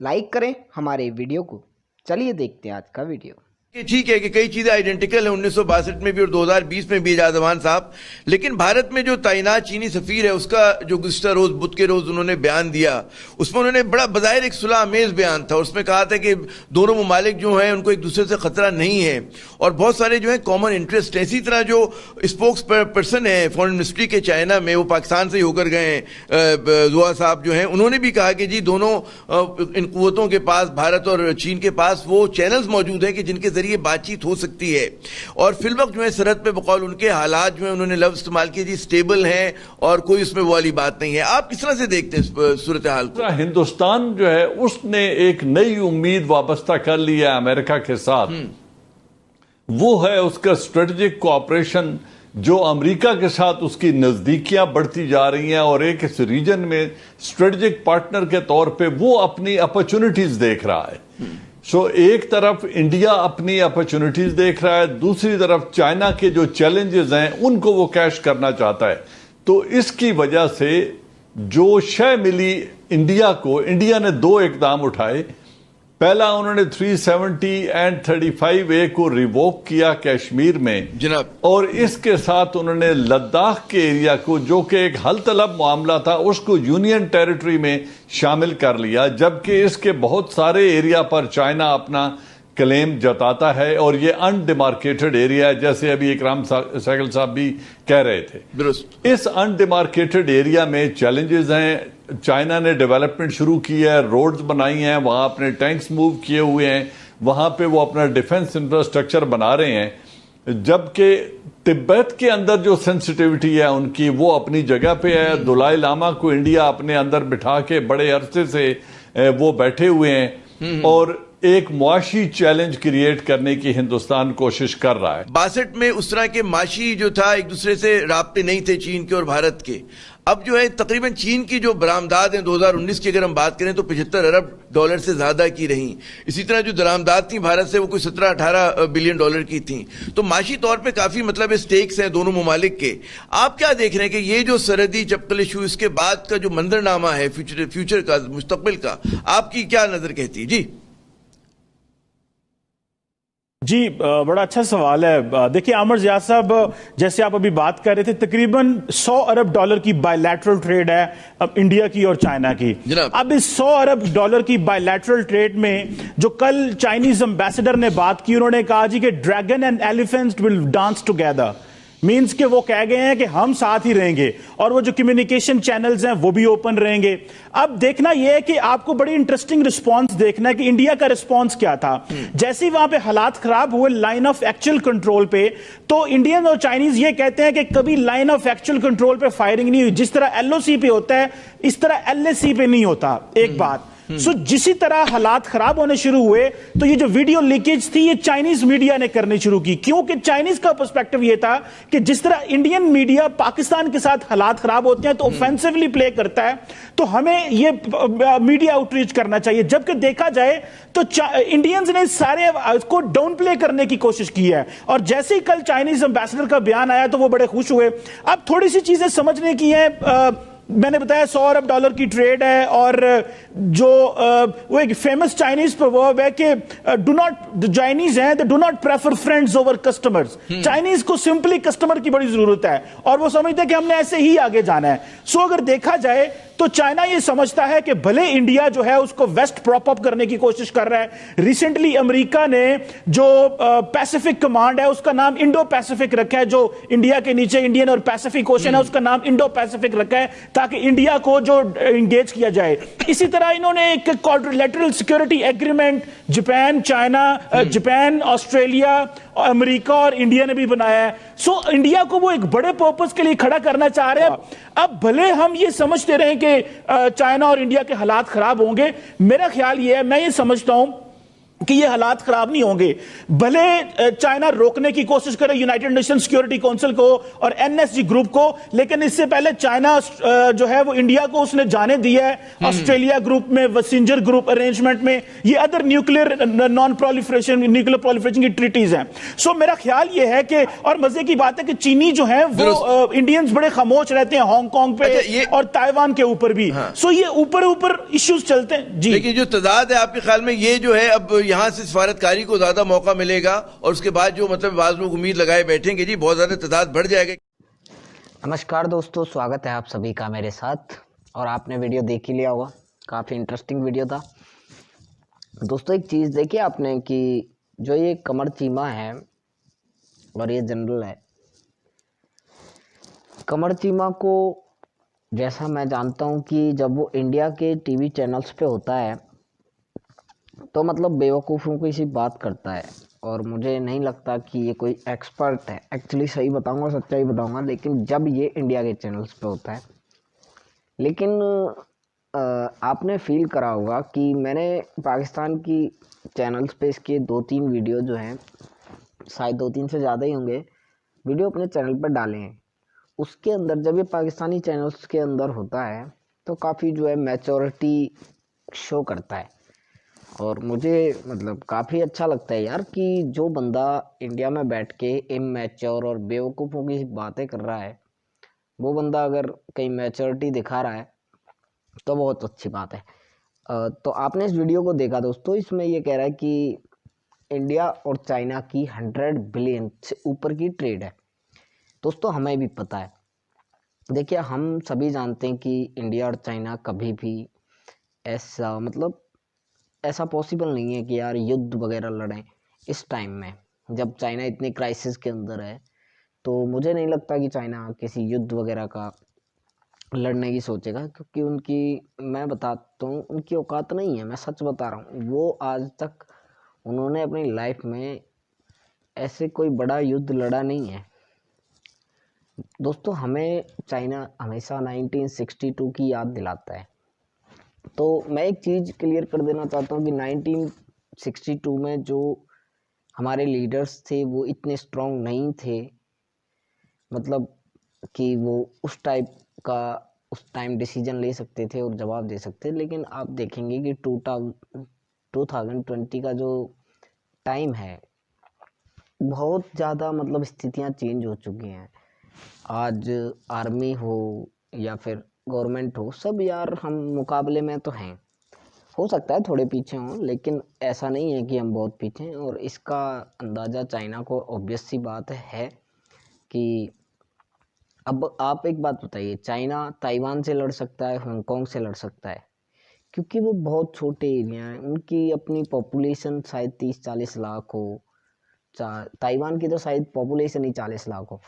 Like करें हमारे video को। चलिए देखते हैं आज का वीडियो। ठीक है कि कई चीजें आइडेंटिकल हैं 1962 में भी और 2020 में भी आजाद अमान साहब, लेकिन भारत में जो तैनात चीनी सफीर है उसका जो गुज़िश्ता रोज बुध के रोज उन्होंने बयान दिया, उसमें उन्होंने बड़ा बज़ाहिर एक सुलह आमेज बयान था। उसमें कहा था कि दोनों ममालिक जो हैं उनको एक दूसरे से खतरा नहीं है और बहुत सारे जो है कॉमन इंटरेस्ट है। इसी तरह जो स्पोक्स पर्सन है फॉरेन मिनिस्ट्री के चाइना में, वो पाकिस्तान से ही होकर गए हैं, जुआ साहब जो हैं, उन्होंने भी कहा कि जी दोनों इन कुव्वतों के पास, भारत और चीन के पास वो चैनल्स मौजूद हैं कि जिनके ये बातचीत हो सकती है। और फिल वक्त जो है सरहद पे बकौल उनके हालात जो है उन्होंने लफ्ज इस्तेमाल किए जी स्टेबल हैं और कोई उसमें वो वाली बात नहीं है। आप किस तरह से देखते हैं सूरत हाल को? हिंदुस्तान जो है उसने एक नई उम्मीद वाबस्ता कर लिया है अमेरिका के साथ, वो है उसका स्ट्रेटेजिक कोऑपरेशन, जो अमेरिका के साथ उसकी नजदीकियां बढ़ती जा रही हैं और एक इस रीजन में स्ट्रेटेजिक पार्टनर के तौर पे वो अपनी अपॉर्चुनिटीज देख रहा है। एक तरफ इंडिया अपनी अपॉर्चुनिटीज देख रहा है, दूसरी तरफ चाइना के जो चैलेंजेस हैं उनको वो कैश करना चाहता है। तो इसकी वजह से जो शय मिली इंडिया को, इंडिया ने दो इकदाम उठाए। पहला उन्होंने 370 एंड 35A को रिवोक किया कश्मीर में जनाब, और इसके साथ उन्होंने लद्दाख के एरिया को, जो कि एक हल तलब मामला था, उसको यूनियन टेरिटरी में शामिल कर लिया, जबकि इसके बहुत सारे एरिया पर चाइना अपना क्लेम जताता है और ये अनडिमार्केटेड एरिया है, जैसे अभी इकराम सहगल साहब भी कह रहे थे। इस अनडिमार्केटेड एरिया में चैलेंजेस हैं। चाइना ने डेवलपमेंट शुरू की है, रोड्स बनाई हैं, वहां अपने टैंक्स मूव किए हुए हैं, वहां पे वो अपना डिफेंस इंफ्रास्ट्रक्चर बना रहे हैं, जबकि तिब्बत के अंदर जो सेंसिटिविटी है उनकी वो अपनी जगह पे है। दलाई लामा को इंडिया अपने अंदर बिठा के बड़े अरसे से वो बैठे हुए हैं और एक मुआशी चैलेंज क्रिएट करने की हिंदुस्तान कोशिश कर रहा है। 62 में उस तरह के माशी जो था एक दूसरे से राब्ते नहीं थे चीन के और भारत के। अब जो है तकरीबन चीन की जो बरामदात हैं 2019 की अगर हम बात करें तो 75 अरब डॉलर से ज्यादा की रही। इसी तरह जो दरामदात थी भारत से वो कोई 17-18 बिलियन डॉलर की थी। तो माशी तौर पे काफी मतलब स्टेक्स हैं दोनों ममालिक के। आप क्या देख रहे हैं कि ये जो सरहदी चप्पल इशू, इसके बाद का जो मंजरनामा है फ्यूचर का, मुस्तकबिल का, आपकी क्या नजर कहती है? जी, बड़ा अच्छा सवाल है। देखिए आमर ज़िया साहब, जैसे आप अभी बात कर रहे थे, तकरीबन 100 अरब डॉलर की बायलैटरल ट्रेड है अब इंडिया की और चाइना की। अब इस 100 अरब डॉलर की बायलैटरल ट्रेड में जो कल चाइनीज एम्बेसडर ने बात की, उन्होंने कहा जी कि dragon and elephants will dance together, means के वो कह गए हैं कि हम साथ ही रहेंगे और वो जो कम्युनिकेशन चैनल्स हैं वो भी ओपन रहेंगे। अब देखना यह है कि आपको बड़ी इंटरेस्टिंग रिस्पांस देखना है कि इंडिया का रिस्पांस क्या था। जैसे ही वहां पे हालात खराब हुए लाइन ऑफ एक्चुअल कंट्रोल पे, तो इंडियन और चाइनीज ये कहते हैं कि कभी लाइन ऑफ एक्चुअल कंट्रोल पे फायरिंग नहीं हुई। जिस तरह LOC पे होता है इस तरह LAC पे नहीं होता। एक बात जिसी तरह हालात खराब होने शुरू हुए तो ये जो वीडियो लीकेज थी ये चाइनीज मीडिया ने करनी शुरू की, क्योंकि चाइनीज का पर्सपेक्टिव ये था कि जिस तरह इंडियन मीडिया पाकिस्तान के साथ हालात खराब होते हैं तो ऑफेंसिवली प्ले करता है, तो हमें ये मीडिया आउटरीच करना चाहिए। जबकि देखा जाए तो इंडियंस ने सारे को डाउन प्ले करने की कोशिश की है और जैसे ही कल चाइनीज एम्बेसडर का बयान आया तो वो बड़े खुश हुए। अब थोड़ी सी चीजें समझने की है। मैंने बताया 100 अरब डॉलर की ट्रेड है और जो वो एक फेमस चाइनीज प्रवर्ब है कि डू नॉट, चाइनीज हैं they do not prefer friends over customers. Chinese को सिंपली कस्टमर की बड़ी जरूरत है और वो समझते हैं कि हमने ऐसे ही आगे जाना है। सो अगर देखा जाए तो चाइना ये समझता है कि भले इंडिया जो है उसको वेस्ट प्रॉप अप करने की कोशिश कर रहा है। रिसेंटली अमेरिका ने जो पैसिफिक कमांड है उसका नाम इंडो पैसिफिक रखा है, जो इंडिया के नीचे इंडियन और पैसिफिक ओशन है उसका नाम इंडो पैसिफिक रखा है ताकि इंडिया को जो इंगेज किया जाए। इसी तरह इन्होंने एक quadrilateral security agreement Japan, China, Japan, Australia, America और इंडिया ने भी बनाया है। सो इंडिया को वो एक बड़े पर्पस के लिए खड़ा करना चाह रहे हैं। अब भले हम ये समझते रहे कि चाइना और इंडिया के हालात खराब होंगे, मेरा ख्याल ये है, मैं ये समझता हूं कि ये हालात खराब नहीं होंगे। भले चाइना रोकने की कोशिश करे यूनाइटेड नेशन सिक्योरिटी काउंसिल को और एनएसजी ग्रुप को, लेकिन इससे पहले चाइना जो है वो इंडिया को उसने जाने दिया है ऑस्ट्रेलिया ग्रुप में, वसिंजर ग्रुप अरेंजमेंट में, ये other nuclear non proliferation nuclear proliferation की ट्रीटीज हैं। सो मेरा ख्याल ये है कि, और मजे की बात है कि चीनी जो है वो इंडियंस बड़े खामोश रहते हैं हांगकांग पे और ताइवान के ऊपर भी। सो ये ऊपर ऊपर इश्यूज चलते हैं जी। लेकिन जो तादाद है आपके ख्याल में ये जो है, अब यहां से सफारतकारी को ज्यादा मौका मिलेगा और उसके बाद जो मतलब बाज लोग उम्मीद लगाए बैठेंगे जी बहुत ज्यादा तादाद बढ़ जाएगा। नमस्कार दोस्तों, स्वागत है आप सभी का मेरे साथ। और आपने वीडियो देख ही लिया होगा, काफ़ी इंटरेस्टिंग वीडियो था दोस्तों। एक चीज़ देखिए आपने कि जो ये कमर चीमा है और ये जनरल है, कमर चीमा को जैसा मैं जानता हूँ कि जब वो इंडिया के टीवी चैनल्स पे होता है तो मतलब बेवकूफ़ों की सी बात करता है, और मुझे नहीं लगता कि ये कोई एक्सपर्ट है। एक्चुअली सही बताऊंगा, सच्चाई बताऊंगा, लेकिन जब ये इंडिया के चैनल्स पे होता है। लेकिन आपने फील करा होगा कि मैंने पाकिस्तान की चैनल्स पे इसके 2-3 वीडियो जो हैं, शायद 2-3 से ज़्यादा ही होंगे, वीडियो अपने चैनल पर डाले हैं। उसके अंदर जब ये पाकिस्तानी चैनल्स के अंदर होता है तो काफ़ी जो है मैच्योरिटी शो करता है, और मुझे मतलब काफ़ी अच्छा लगता है यार कि जो बंदा इंडिया में बैठ के इमैच्योर और बेवकूफ़ों की बातें कर रहा है, वो बंदा अगर कहीं मैच्योरिटी दिखा रहा है तो बहुत अच्छी बात है। तो आपने इस वीडियो को देखा दोस्तों, इसमें ये कह रहा है कि इंडिया और चाइना की 100 बिलियन से ऊपर की ट्रेड है। दोस्तों हमें भी पता है, देखिए हम सभी जानते हैं कि इंडिया और चाइना कभी भी ऐसा मतलब ऐसा पॉसिबल नहीं है कि यार युद्ध वगैरह लड़ें इस टाइम में, जब चाइना इतने क्राइसिस के अंदर है। तो मुझे नहीं लगता कि चाइना किसी युद्ध वगैरह का लड़ने की सोचेगा, क्योंकि उनकी, मैं बताता हूँ, उनकी औकात नहीं है। मैं सच बता रहा हूँ, वो आज तक उन्होंने अपनी लाइफ में ऐसे कोई बड़ा युद्ध लड़ा नहीं है। दोस्तों हमें चाइना हमेशा 1962 की याद दिलाता है। तो मैं एक चीज़ क्लियर कर देना चाहता हूँ कि 1962 में जो हमारे लीडर्स थे वो इतने स्ट्रॉन्ग नहीं थे, मतलब कि वो उस टाइप का उस टाइम डिसीजन ले सकते थे और जवाब दे सकते। लेकिन आप देखेंगे कि 2020 का जो टाइम है, बहुत ज़्यादा मतलब स्थितियाँ चेंज हो चुकी हैं। आज आर्मी हो या फिर गवर्नमेंट हो, सब यार हम मुकाबले में तो हैं। हो सकता है थोड़े पीछे हों, लेकिन ऐसा नहीं है कि हम बहुत पीछे हैं। और इसका अंदाज़ा चाइना को ऑब्वियस सी बात है कि अब आप एक बात बताइए, चाइना ताइवान से लड़ सकता है, हांगकांग से लड़ सकता है, क्योंकि वो बहुत छोटे एरिया हैं। उनकी अपनी पॉपुलेशन शायद 30-40 लाख हो, ताइवान की तो शायद पॉपुलेशन ही 40 लाख हो।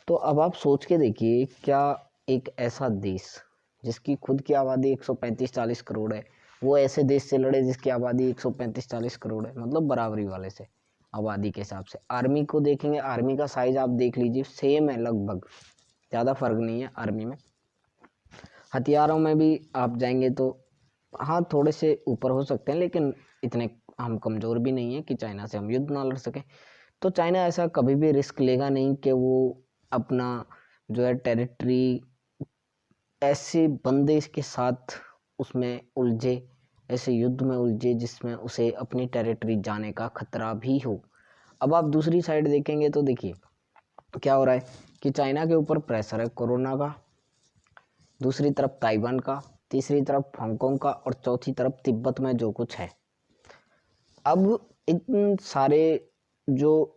तो अब आप सोच के देखिए, क्या एक ऐसा देश जिसकी खुद की आबादी 135-40 करोड़ है, वो ऐसे देश से लड़े जिसकी आबादी 135-40 करोड़ है, मतलब बराबरी वाले से आबादी के हिसाब से। आर्मी को देखेंगे, आर्मी का साइज आप देख लीजिए, सेम है लगभग, ज़्यादा फर्क नहीं है आर्मी में। हथियारों में भी आप जाएंगे तो हाँ थोड़े से ऊपर हो सकते हैं, लेकिन इतने हम कमज़ोर भी नहीं है कि चाइना से हम युद्ध ना लड़ सकें। तो चाइना ऐसा कभी भी रिस्क लेगा नहीं कि वो अपना जो है टेरिटरी ऐसे बंदे के साथ उसमें उलझे, ऐसे युद्ध में उलझे जिसमें उसे अपनी टेरिटरी जाने का खतरा भी हो। अब आप दूसरी साइड देखेंगे तो देखिए क्या हो रहा है कि चाइना के ऊपर प्रेशर है कोरोना का, दूसरी तरफ ताइवान का, तीसरी तरफ हांगकांग का, और चौथी तरफ तिब्बत में जो कुछ है। अब इन सारे जो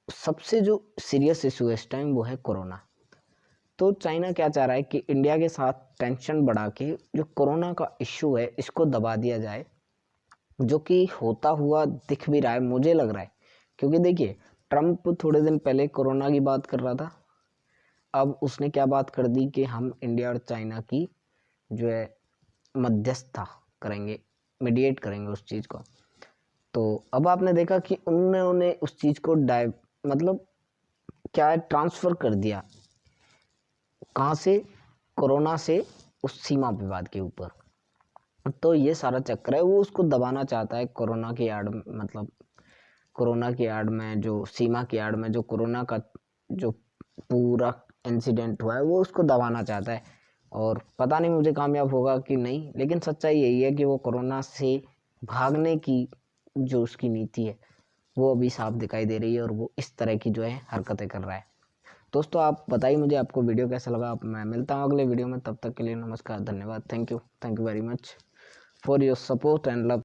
सबसे जो सीरियस इशू है इस टाइम वो है कोरोना। तो चाइना क्या चाह रहा है कि इंडिया के साथ टेंशन बढ़ा के जो कोरोना का इशू है इसको दबा दिया जाए, जो कि होता हुआ दिख भी रहा है, मुझे लग रहा है। क्योंकि देखिए ट्रम्प थोड़े दिन पहले कोरोना की बात कर रहा था, अब उसने क्या बात कर दी कि हम इंडिया और चाइना की जो है मध्यस्थता करेंगे, मीडिएट करेंगे उस चीज़ को। तो अब आपने देखा कि उन्होंने उस चीज़ को मतलब क्या है, ट्रांसफ़र कर दिया, कहाँ से, कोरोना से उस सीमा विवाद के ऊपर। तो ये सारा चक्कर है, वो उसको दबाना चाहता है कोरोना की आड़ मतलब कोरोना की आड़ में, जो सीमा की आड़ में जो कोरोना का जो पूरा इंसिडेंट हुआ है वो उसको दबाना चाहता है। और पता नहीं मुझे कामयाब होगा कि नहीं, लेकिन सच्चाई यही है कि वो कोरोना से भागने की जो उसकी नीति है वो अभी साफ दिखाई दे रही है, और वो इस तरह की जो है हरकतें कर रहा है। दोस्तों आप बताइए मुझे आपको वीडियो कैसा लगा। मैं मिलता हूँ अगले वीडियो में, तब तक के लिए नमस्कार, धन्यवाद, thank you very much for your support and love.